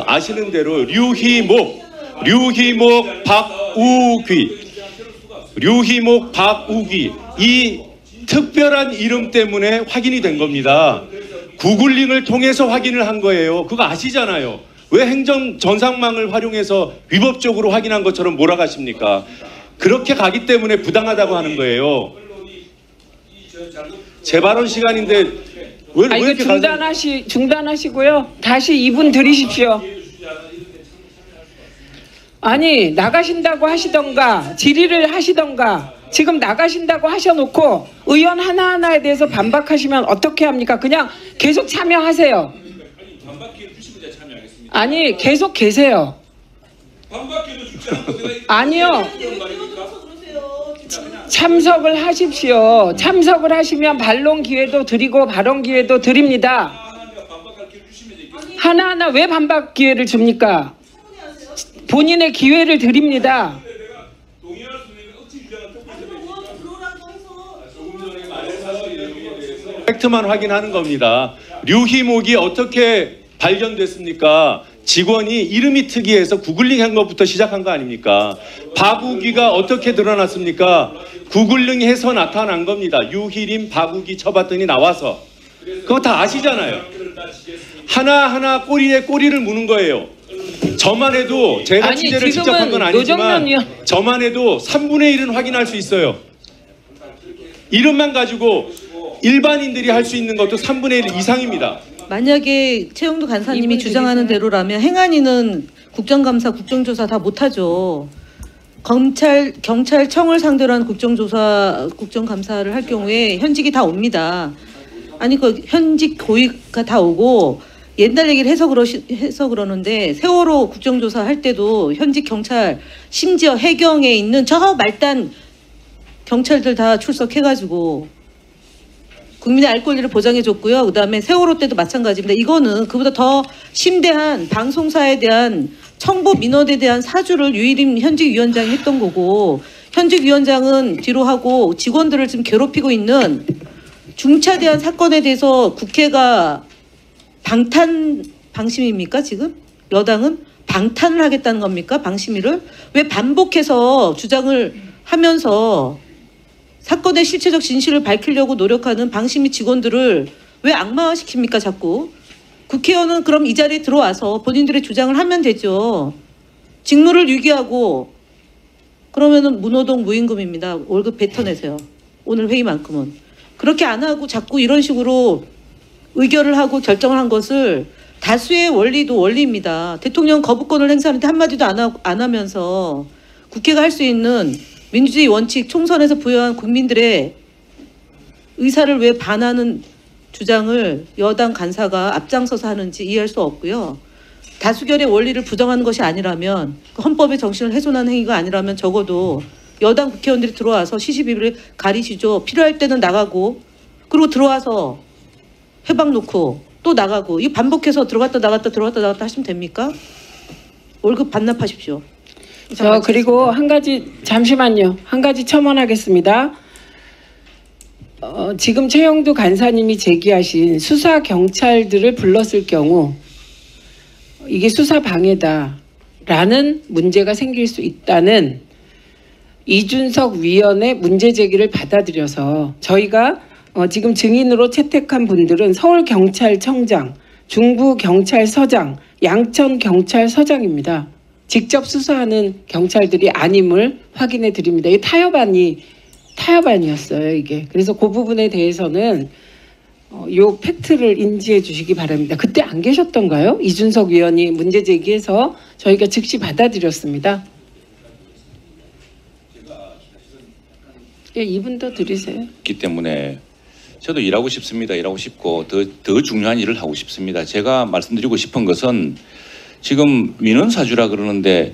아시는 대로 류희목, 박우귀 이 특별한 이름 때문에 확인이 된 겁니다. 구글링을 통해서 확인을 한 거예요. 그거 아시잖아요. 왜 행정 전산망을 활용해서 위법적으로 확인한 것처럼 몰아가십니까? 그렇게 가기 때문에 부당하다고 하는 거예요. 제 발언 시간인데 왜 이렇게 중단하시고요. 다시 2분 드리십시오. 아니 나가신다고 하시던가 질의를 하시던가 지금 나가신다고 하셔놓고 의원 하나하나에 대해서 반박하시면 어떻게 합니까? 그냥 계속 참여하세요. 아니 계속 계세요. 아니요. 참석을 하십시오. 참석을 하시면 반론 기회도 드리고 발언 기회도 드립니다. 하나하나 왜 반박 기회를 줍니까? 본인의 기회를 드립니다. 팩트만 확인하는 겁니다. 류희목이 어떻게 발견됐습니까? 직원이 이름이 특이해서 구글링 한 것부터 시작한 거 아닙니까? 박우기가 어떻게 드러났습니까? 구글링해서 나타난 겁니다. 유희림, 박우기 쳐봤더니 나와서. 그거 다 아시잖아요. 하나하나 꼬리에 꼬리를 무는 거예요. 저만 해도 제가 취재를 직접 한 건 아니지만 저만 해도 3분의 1은 확인할 수 있어요. 이름만 가지고 일반인들이 할 수 있는 것도 3분의 1 이상입니다. 만약에 최영두 간사님이 주장하는 대로라면 행안위는 국정감사, 국정조사 다 못하죠. 경찰청을 상대로 한 국정감사를 할 경우에 현직이 다 옵니다. 아니 그 현직 고위가 다 오고 옛날 얘기를 해서 그러는데 세월호 국정조사 할 때도 현직 경찰 심지어 해경에 있는 저 말단 경찰들 다 출석해가지고 국민의 알 권리를 보장해줬고요. 그다음에 세월호 때도 마찬가지입니다. 이거는 그보다 더 심대한 방송사에 대한 청부 민원에 대한 사주를 유일임 현직 위원장이 했던 거고 현직 위원장은 뒤로 하고 직원들을 지금 괴롭히고 있는 중차대한 사건에 대해서 국회가 방심입니까 지금? 여당은 방탄을 하겠다는 겁니까? 방심위를? 왜 반복해서 주장을 하면서 사건의 실체적 진실을 밝히려고 노력하는 방심위 직원들을 왜 악마화시킵니까 자꾸? 국회의원은 그럼 이 자리에 들어와서 본인들의 주장을 하면 되죠. 직무를 유기하고 그러면은 무노동 무임금입니다. 월급 뱉어내세요. 오늘 회의만큼은. 그렇게 안 하고 자꾸 이런 식으로 의결을 하고 결정을 한 것을 다수의 원리도 원리입니다. 대통령 거부권을 행사하는데 한마디도 안 하면서 국회가 할 수 있는 민주주의 원칙 총선에서 부여한 국민들의 의사를 왜 반하는 주장을 여당 간사가 앞장서서 하는지 이해할 수 없고요. 다수결의 원리를 부정하는 것이 아니라면 헌법의 정신을 훼손하는 행위가 아니라면 적어도 여당 국회의원들이 들어와서 시시비비를 가리시죠. 필요할 때는 나가고 그리고 들어와서 회방 놓고 또 나가고 이 반복해서 들어갔다 나갔다 하시면 됩니까? 월급 반납하십시오. 그리고 한 가지 잠시만요. 한 가지 첨언하겠습니다. 지금 최영두 간사님이 제기하신 수사 경찰들을 불렀을 경우 이게 수사 방해다라는 문제가 생길 수 있다는 이준석 위원의 문제 제기를 받아들여서 저희가 지금 증인으로 채택한 분들은 서울경찰청장, 중부경찰서장, 양천경찰서장입니다. 직접 수사하는 경찰들이 아님을 확인해 드립니다. 이게 타협안이었어요, 이게. 그래서 그 부분에 대해서는 요 팩트를 인지해 주시기 바랍니다. 그때 안 계셨던가요? 이준석 위원이 문제 제기해서 저희가 즉시 받아들였습니다. 예, 2분 더 드리세요. 기 때문에 저도 일하고 싶습니다. 일하고 싶고 더 중요한 일을 하고 싶습니다. 제가 말씀드리고 싶은 것은 지금 민원사주라 그러는데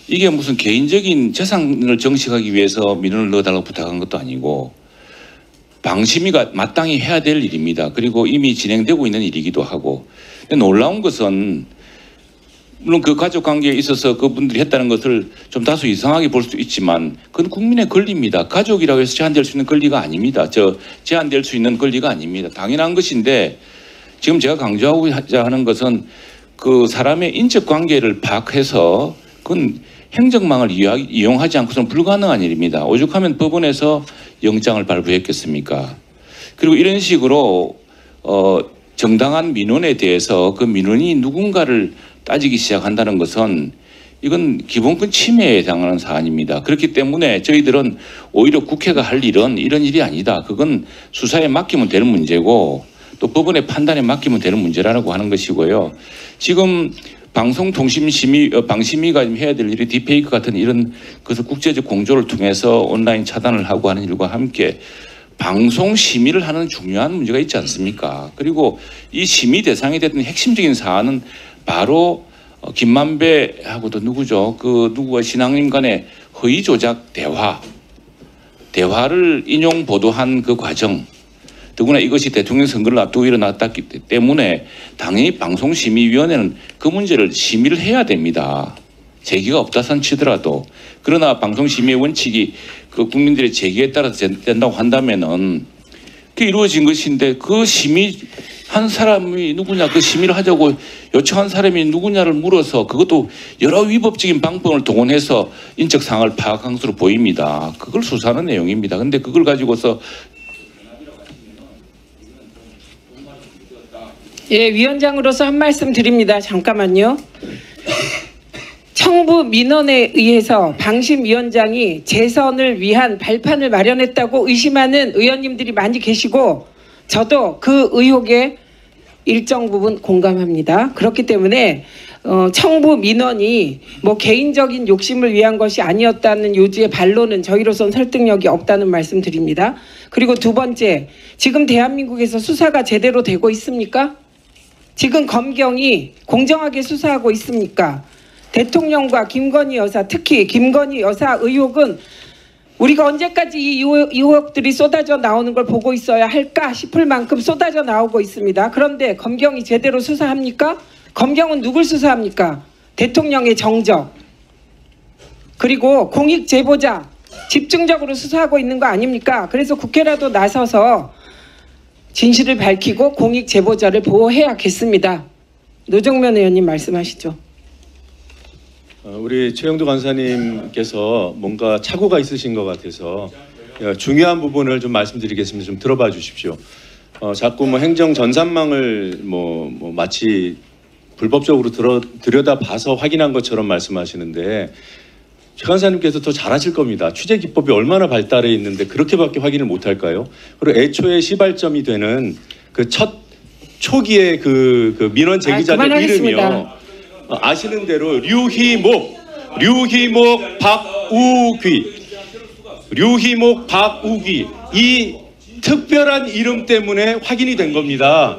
이게 무슨 개인적인 재산을 정식하기 위해서 민원을 넣어달라고 부탁한 것도 아니고 방심위가 마땅히 해야 될 일입니다. 그리고 이미 진행되고 있는 일이기도 하고 놀라운 것은 물론 그 가족관계에 있어서 그분들이 했다는 것을 좀 다소 이상하게 볼 수 있지만 그건 국민의 권리입니다. 가족이라고 해서 제한될 수 있는 권리가 아닙니다. 제한될 수 있는 권리가 아닙니다. 당연한 것인데 지금 제가 강조하고자 하는 것은 그 사람의 인적 관계를 파악해서 그건 행정망을 이용하지 않고서는 불가능한 일입니다. 오죽하면 법원에서 영장을 발부했겠습니까? 그리고 이런 식으로 정당한 민원에 대해서 그 민원이 누군가를 따지기 시작한다는 것은 이건 기본권 침해에 해당하는 사안입니다. 그렇기 때문에 저희들은 오히려 국회가 할 일은 이런 일이 아니다. 그건 수사에 맡기면 되는 문제고 또 법원의 판단에 맡기면 되는 문제라고 하는 것이고요. 지금 방심위가 해야 될 일이 딥페이크 같은 이런 그래서 국제적 공조를 통해서 온라인 차단을 하고 하는 일과 함께 방송 심의를 하는 중요한 문제가 있지 않습니까? 그리고 이 심의 대상이 됐던 핵심적인 사안은 바로 김만배하고도 누구죠? 그 누구와 신앙님 간의 허위 조작 대화를 인용 보도한 그 과정. 더구나 이것이 대통령 선거를 앞두고 일어났기 때문에 당연히 방송심의위원회는 그 문제를 심의를 해야 됩니다. 제기가 없다선 치더라도. 그러나 방송심의의 원칙이 그 국민들의 제기에 따라서 된다고 한다면은 그게 이루어진 것인데 그 심의한 사람이 누구냐, 그 심의를 하자고 요청한 사람이 누구냐를 물어서 그것도 여러 위법적인 방법을 동원해서 인적 상황을 파악한 것으로 보입니다. 그걸 수사하는 내용입니다. 근데 그걸 가지고서 예, 위원장으로서 한 말씀 드립니다. 잠깐만요. 청부 민원에 의해서 방심위원장이 재선을 위한 발판을 마련했다고 의심하는 의원님들이 많이 계시고 저도 그 의혹에 일정 부분 공감합니다. 그렇기 때문에 청부 민원이 뭐 개인적인 욕심을 위한 것이 아니었다는 요지의 반론은 저희로선 설득력이 없다는 말씀 드립니다. 그리고 두 번째, 지금 대한민국에서 수사가 제대로 되고 있습니까? 지금 검경이 공정하게 수사하고 있습니까? 대통령과 김건희 여사, 특히 김건희 여사 의혹은 우리가 언제까지 이 의혹들이 쏟아져 나오는 걸 보고 있어야 할까 싶을 만큼 쏟아져 나오고 있습니다. 그런데 검경이 제대로 수사합니까? 검경은 누굴 수사합니까? 대통령의 정적, 그리고 공익 제보자 집중적으로 수사하고 있는 거 아닙니까? 그래서 국회라도 나서서 진실을 밝히고 공익 제보자를 보호해야겠습니다. 노정면 의원님 말씀하시죠. 우리 최영도 간사님께서 뭔가 착오가 있으신 것 같아서 중요한 부분을 좀 말씀드리겠습니다. 좀 들어봐 주십시오. 자꾸 뭐 행정 전산망을 마치 불법적으로 들여다봐서 확인한 것처럼 말씀하시는데 최 간사님께서 더 잘하실 겁니다. 취재 기법이 얼마나 발달해 있는데 그렇게밖에 확인을 못할까요? 그리고 애초에 시발점이 되는 그 첫 초기의 그 민원 제기자들 이름이요. 아시는 대로 류희목, 박우귀 이 특별한 이름 때문에 확인이 된 겁니다.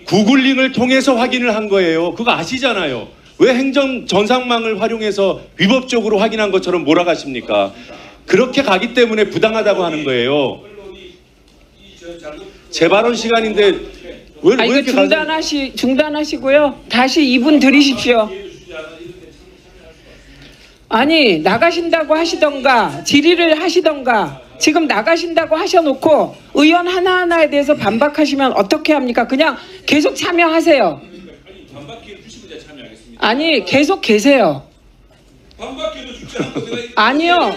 구글링을 통해서 확인을 한 거예요. 그거 아시잖아요. 왜 행정 전산망을 활용해서 위법적으로 확인한 것처럼 몰아가십니까? 그렇게 가기 때문에 부당하다고 하는 거예요. 제 발언 시간인데 왜 이렇게 중단하시고요. 다시 2분 드리십시오. 아니, 나가신다고 하시던가 질의를 하시던가 지금 나가신다고 하셔놓고 의원 하나하나에 대해서 반박하시면 어떻게 합니까? 그냥 계속 참여하세요. 아니, 계속 계세요. 아니요.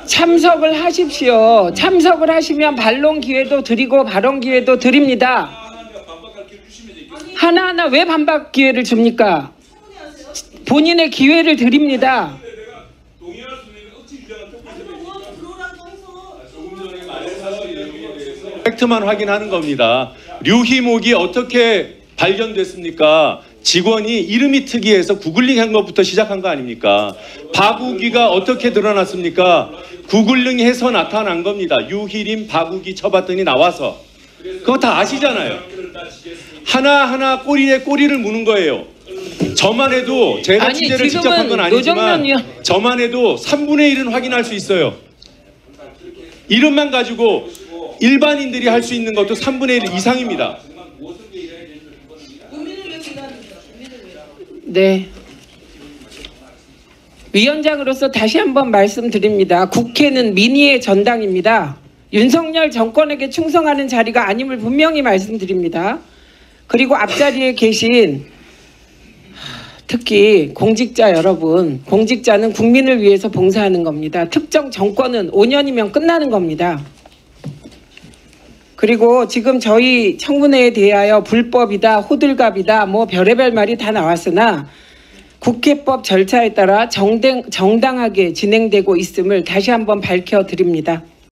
참석을 하십시오. 참석을 하시면 반론 기회도 드리고 발언 기회도 드립니다. 하나하나 왜 반박 기회를 줍니까? 본인의 기회를 드립니다. 팩트만 확인하는 겁니다. 류희목이 어떻게 발견됐습니까? 직원이 이름이 특이해서 구글링 한 것부터 시작한 거 아닙니까? 박우기가 어떻게 드러났습니까? 구글링해서 나타난 겁니다. 유희림, 박우기 쳐봤더니 나와서. 그거 다 아시잖아요. 하나하나 꼬리에 꼬리를 무는 거예요. 저만 해도 제가 취재를 직접 한 건 아니지만 저만 해도 3분의 1은 확인할 수 있어요. 이름만 가지고 일반인들이 할 수 있는 것도 3분의 1 이상입니다. 네. 위원장으로서 다시 한번 말씀드립니다. 국회는 민의의 전당입니다. 윤석열 정권에게 충성하는 자리가 아님을 분명히 말씀드립니다. 그리고 앞자리에 계신 특히 공직자 여러분, 공직자는 국민을 위해서 봉사하는 겁니다. 특정 정권은 5년이면 끝나는 겁니다. 그리고 지금 저희 청문회에 대하여 불법이다, 호들갑이다, 뭐 별의별 말이 다 나왔으나 국회법 절차에 따라 정당하게 진행되고 있음을 다시 한번 밝혀드립니다.